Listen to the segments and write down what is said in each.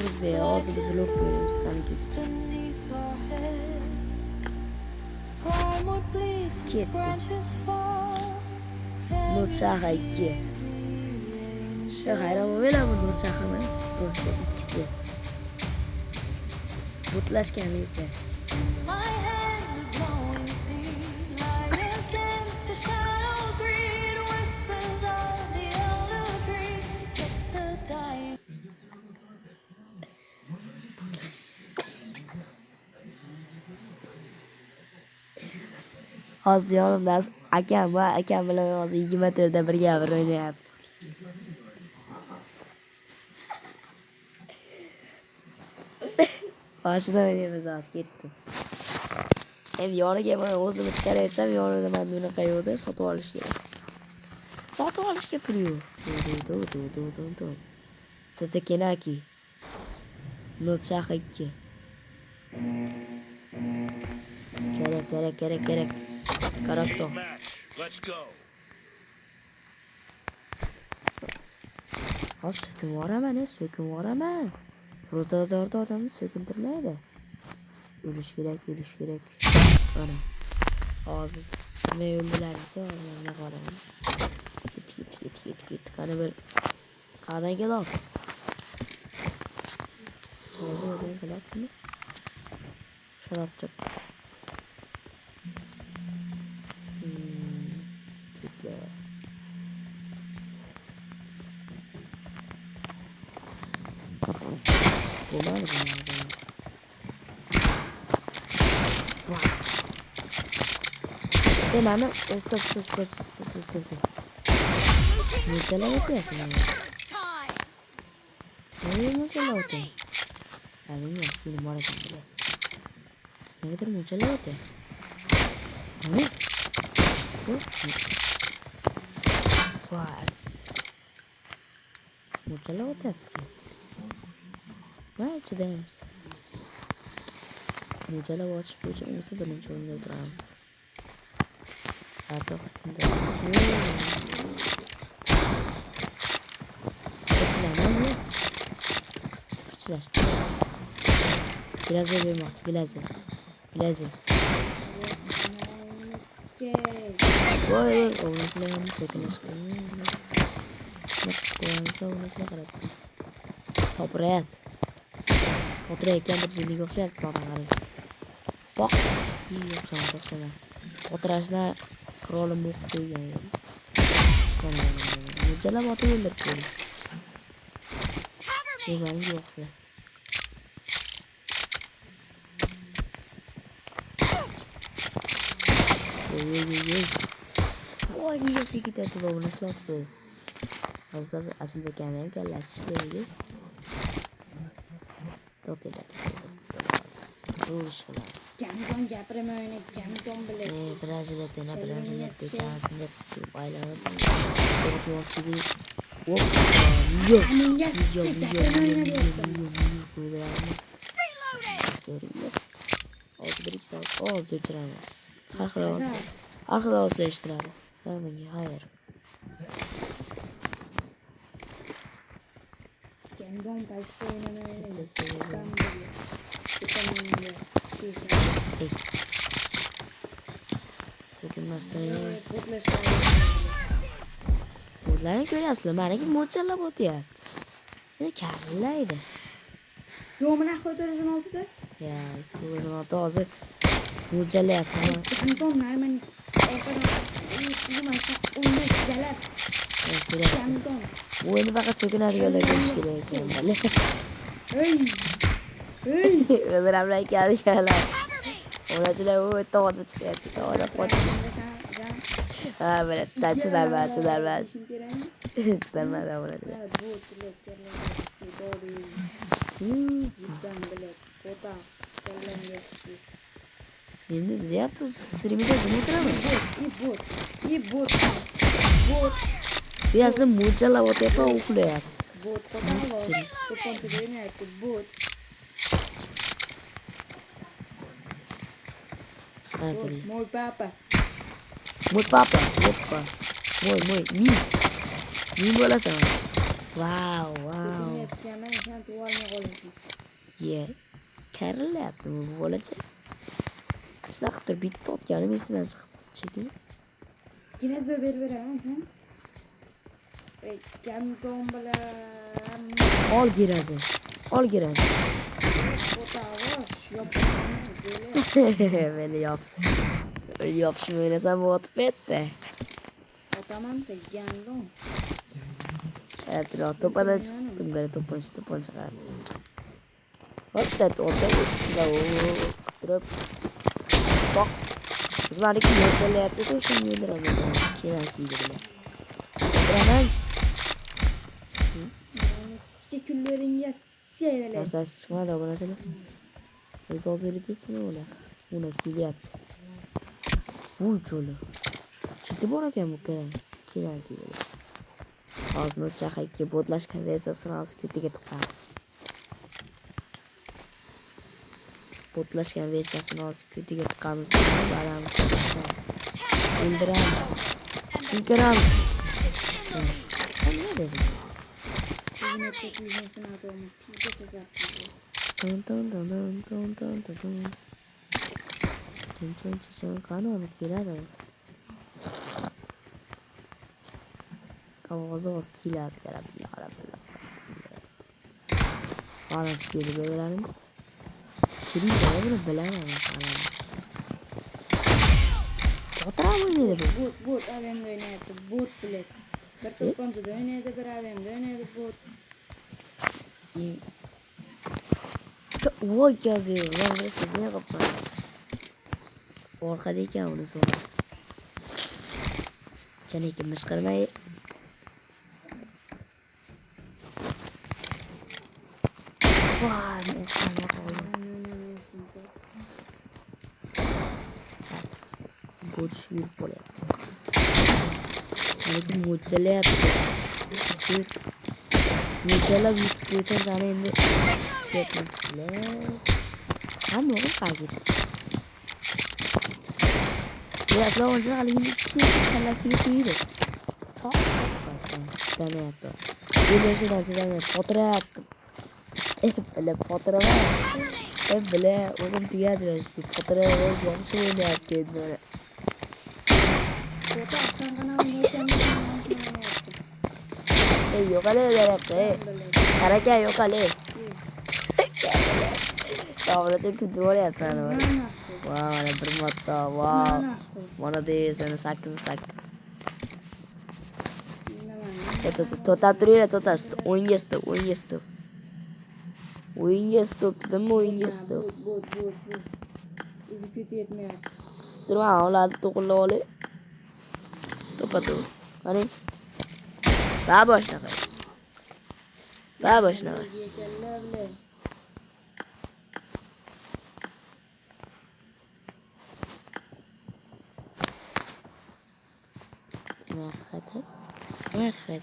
Ağzımız be, ağzımızı lokmuyoruz kanki. Gitti. Not şaha 2. Yok hayır ama böyle bu not şahamız. Dostu ikisi. Mutlaşken ise. Az yanımda akam var, akam bilan hozir 2 metrda birga bir o'ynayapti. Boshida o'ynaymiz hozir ketdim. Endi yoniga men o'zimni chiqarayotsam, yonida men bunaqa yo'qda sotib olish kerak. Sotib olishga pul yo'q. Sasakenaki. Not shaha 2. Kerak. Karakter. Ha sökün var ama. Rozadarda adamı söküntürmeydi. Yürüyüş gerek. Ana. Ağzımız ne öldülerse ne karanı. Git. Kanı bir kadan gel ağız. Oradan gel ağız mı? Şarapçık. Çükle. Bunlar mı? Demem. Stop. Mesela yapıyorsun yani. Ne mesela oldu? Yani bilmiyorum. Benim var ya. Ne kadar mesela oldu? Ne? Bu? Vay. Mesela oldu artık. Ne içindeyimiz? Mesela watch bu mesela birinci oyunda durağımız. Artık Kaçılaştı. Biraz bebeğim attı. Bilezik. Vay. Oğlum sakın aşkım. Bak kulağınızda oğlum karat. Toprak. Oturayken bir zillik okşayıp zaten arası. Bak. İyi çok sana. Oturajda kralım okudu yani. Mücella batı öldürdü. Güzel yoksa. Oy nasıl gitti bu nasıl oldu? Aslında aslında kendine gelişti. Toteler. Uğraşıyoruz. Camdan gapirmayman, camdan bilet. Braziliyada chasında baylar. To'g'ri Hozir o'chiramiz. Har xil ovozda eshittiradi. Hayır. Camdan qaysi o'ynamayman. Sökülmezden ya. Bunları görüyorsun. Bana ki mozzarella botu yaptı. Ne kellaydı. Yo mana xotirasini oldi-da. Ya, ko'zim oldi hozir mozzarella yaptı. Camdan narman orqadan uni jalab. Camdan. Bu endi faqat so'kinadiganlar ko'rish kerak ekan. Hey. O'zlarimlar kelganlar. Onachilar u to'g'ri chiqyapti. To'g'ri qo'ydi. Ha, mana chidarman. Chidarman o'nachilar. Şimdi bize yaptı. Stream'de cim oturamaz. İbot. Biraz da mozzarella botu yapar okuluyor. Bot kadar. Bu ponçeyi ne yaptı? Bot. Muy papa. Opa. Mi bola sama. Wow, Ko'zini wow. yetgandan sen tuvalni qo'yasan. Ye. Karilyaptimi bu bolacha? Shunaqa turib bitta otganim esidan chiqib ketdi. Yine zöber veren sen. Gandon bilan Ol girazin. Ol girazin. otavosh yopishni Beni yap. Yapışım oynasam bu atıp etti. otaman da gandon. Evet, topadan çıktım gari topan çıkar. Hatta orada uçtular o durup. Bak. Bizim aradaki yolculuğu yaptı da şimdi yoldur ama. Kiran kiydirdi. Hemen. Eski küllerin seyreler. Masaj çıkmadı bana sana. Biz az öyle kesin ola. Ona kili yaptı. Vuy çolu. Çıktı bu arada bu kere. Kiran kiydirdi. Ağzını şakayı bodlaşkan versiyasını az kötü getirdi. Bodlaşkan versiyasını az kötü getirdi. Balamız çıktı. İndirer misin? İndirer misin? Sen ne dedin? Yine çok yüzünsün adamı. Bir de siz yaptınız. Dun dun dun dun dun dun dun dun. Çın çın çın çın kanı kiler olsun. Ağzı olsun kiler gelebilir. Bana çıkıyordu böylenin. Şirin de bunu bilemem. Oturan mıydı bu? Bot avemde oynadı. Bot bilet. Bir to'pponchada o'ynaydi, bir avemde o'ynaydi. Bot. Voy yazıyor. Ben burası sizine kapalı. Orkadayken bunu sonra. Can ikimiz kırmayı. Vay mutlu oldu. Boş bir pole. Hani mucale yaptı. Mucala bir tane indi. Şey yapmışlar. Ama oğlum kaybettim. Biraz daha önce alayım bir kallasını koyuyor. Çok tane yaptı. Bir şeyden çizemem. Fotoğraf yaptım. Böyle fotoğraf var. Hep böyle oğlum tüyadı işte. Fotoğraf var. Bir şey ne yaptı böyle. Bota sen bana oynayken ben Yok ale derek. Hareket yok ale. Davranışın kötü var ya sana var. Wow, ada bermata. Wow. Mana deh sana sakit. Total duruyor total. Oyun yesto. Oyun yesto. Dedim oyun yesto. Bot. Izi kötü yetmiyor. Setelah olah tukul oleh. Topa tu. Hani? Baboş nakay. Yeterli. Merhaba.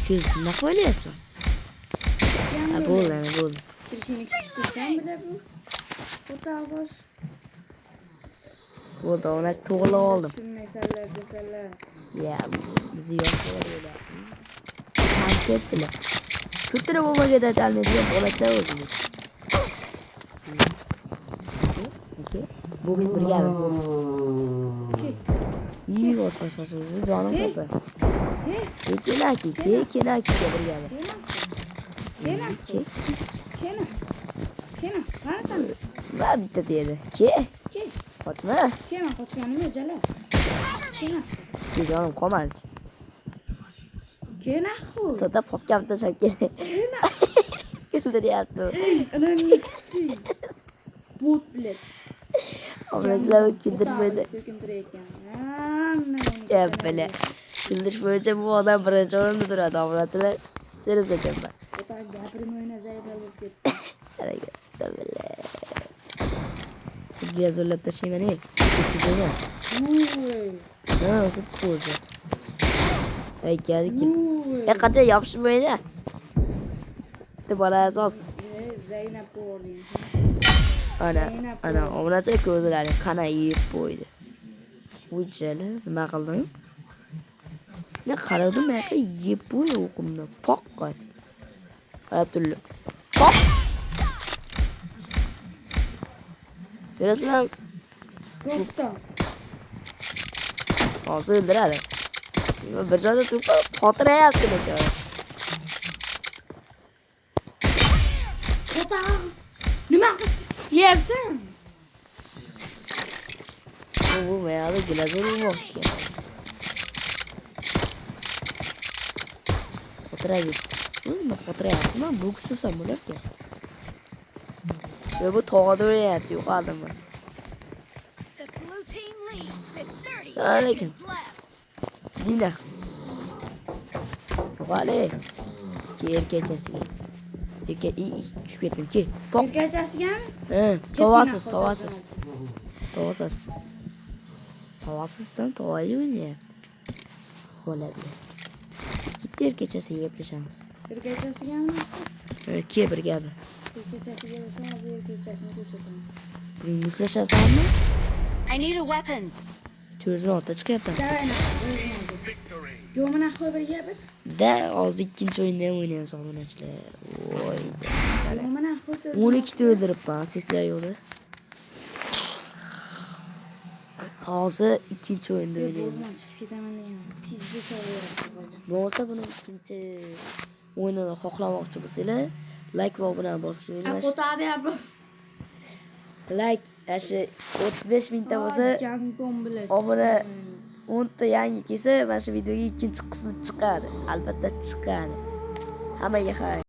Göz ne koyuyorsun? Ha bul. Kirişini küçükten bile bu. Otavosh. Bul da ona tuğla oldum. Düşünmeseler deseler. Ya bizi yok oluyor. Çantet bile. Kültüre baba kadar dalmıyor. Olacak olsun. Okey. Box bir gel box. İyi box. Canım kapı. Kenaki bir gel. Kena. Var sen? Ben bitti diye. Ki? Kaçma. Kena koçkanım ya cala. Kena. Ki canım komal. Kena hu. Toda pop yaptı şarkı. Kena. Güldür yaptı. Önemli. Bot bilet. Ablasıyla güldürmedi. Sökündüreyken. Ya böyle. Güldürmeyince bu adam birinci olundudur adam. Ablasıyla seni zaten ben. O da gapirme oyuna zayıf alıp gitti. Hareket böyle. Gezerler taşıyma ne? Güzel. Ha, çok güzel. Ay geldik. Kaça yapışım böyle. De bana esas. Zeynep oğlum. Ana, ona çek gözler. Kana yiyip boydu. Bu içeri. Ne kaldın? Ne qaradim men yeb qo'y o'qimni. Poqqat. Qarab turli. Pop. Berasizlar. Do'stlar. Hozir o'ldiradi. Bir joyda turib xotirayapti bechora. Ota. Nima yeyapsan? Bu meyada glazur olmoqchi kerak. Xotiraydi. Nima xotirayapti? Men bu kusursam bo'larkan. Yo bu tog'ada o'layapti, yo'qoldimi? The blue team leads with 30 Assalomu alaykum. seconds left. Dina. Yo'qoli. Erkachasiga. Tushib ketdim ki. Pop. Erkachasigami? Tovasiz. Tovasizsan, tovayi o'ynayapti. Bo'ladi. Bitta erkachasiga gaplashamiz. Erkachasigami? Ke bir gapi. Erkachasiga bo'lsa, hozir erkachasini ko'rsataman. Buning mushlashasanmi? I need a weapon. Ko'zini ota chiqyapti. Yo, mana qo'y bir gap. Da, hozir ikkinchi o'yinda ham o'ynaymiz obunachilar. Voy. Yo, mana qo'y. 12 ta o'ldiribman, sizlar yo'qda. Hozir ikkinchi o'yinda o'ynaymiz. Chiqib ketaman degan. Pizza so'rayapti. Bo'lsa buni ikkinchi o'yinini xohlamoqchi bo'lsanglar, like va obuna bosib qo'yinglar. Aqotadi ablos. Like, ashi 35 mingta bo'lsa, obuna 10 ta yangi kelsa, mana shu videoga ikkinchi qismi chiqadi. Albatta chiqadi. Hammaga xayr.